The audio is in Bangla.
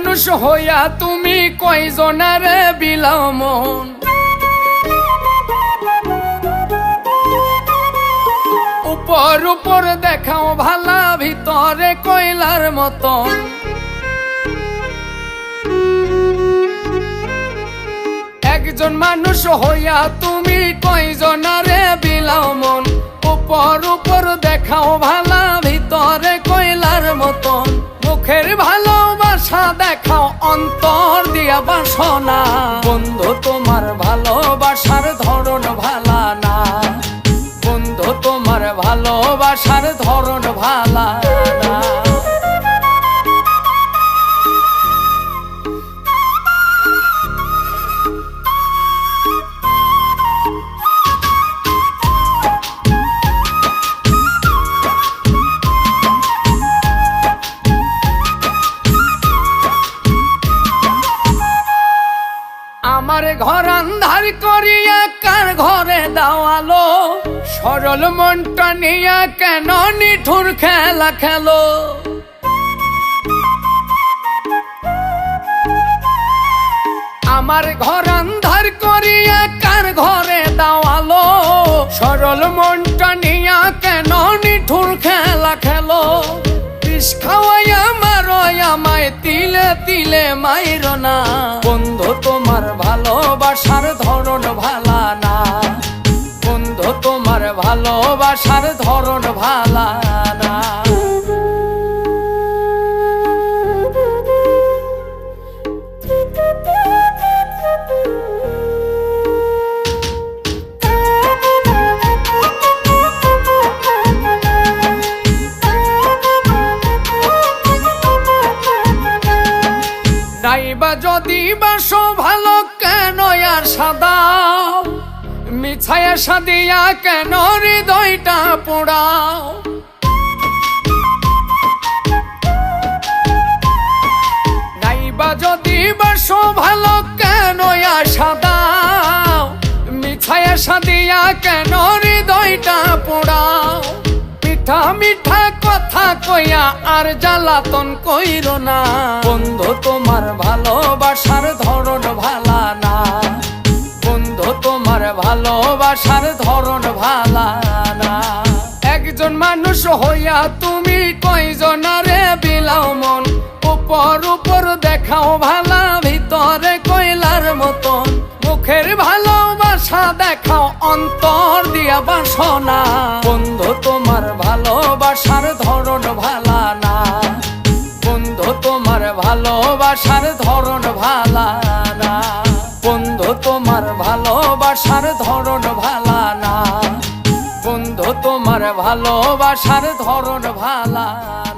মানুষ হইয়া তুমি কয়জনারে বিলাও মন। উপর উপর দেখাও ভালা, ভিতরে কয়লার মতন। একজন মানুষ হইয়া তুমি কয়জনারে বিলাও মন। উপর উপর দেখাও ভালা, ভিতরে কয়লার মতন। মুখের ভালোবাসা দেখাও, অন্তর দিয়া বাসনা। বন্ধু তোমার ভালোবাসার ধরন ভালা না, বন্ধু তোমার ভালোবাসার ধরন ভালা না। আমার ঘর আন্ধার করিয়া কার ঘরে দাওয়ালো। সরল মনটা নিয়া কেন নিঠুর খেলা খেলো। আমার ঘর আন্ধার করিয়া কার ঘরে দাওয়ালো। সরল মনটা নিয়া কেন নিঠুর খেলা খেলো। বিষ খাওয়াইয়া মারো আমায়, তিলে তিলে মাইরো না। বন্ধু তোমার ভালোবাসার ধরন ভালা না, বন্ধু তোমার ভালোবাসার ধরন ভালা না। নাইবা যদি বাসো ভালো কেন আর সাদাও। মিছায়া সাদিয়া কেন হৃদয়টা পোড়াও। নাইবা যদি বাসো ভালো কেন আর সাদাও। মিছায়া সাদিয়া কেন হৃদয়টা পোড়াও। মিঠা মিঠা কথা কইয়া আর জ্বালাতন কইরো না। বন্ধু তোমার ভালোবাসার ধরন ভালা না, বন্ধু তোমার ভালোবাসার ধরন ভালা না। একজন মানুষ হইয়া তুমি কয়জনারে বিলাও মন। উপর উপর দেখাও ভালা, ভিতরে কয়লার মতন। মুখের ভালোবাসা দেখাও, অন্তর দিয়া বাসনা। বন্ধু তোমার ভালোবাসার ধরন ভালা না, বন্ধু তোমার ভালোবাসার ধরন ভালা না। বন্ধু তোমার ভালোবাসার ধরন ভালা না, বন্ধু তোমার ভালোবাসার ধরন ভালা না।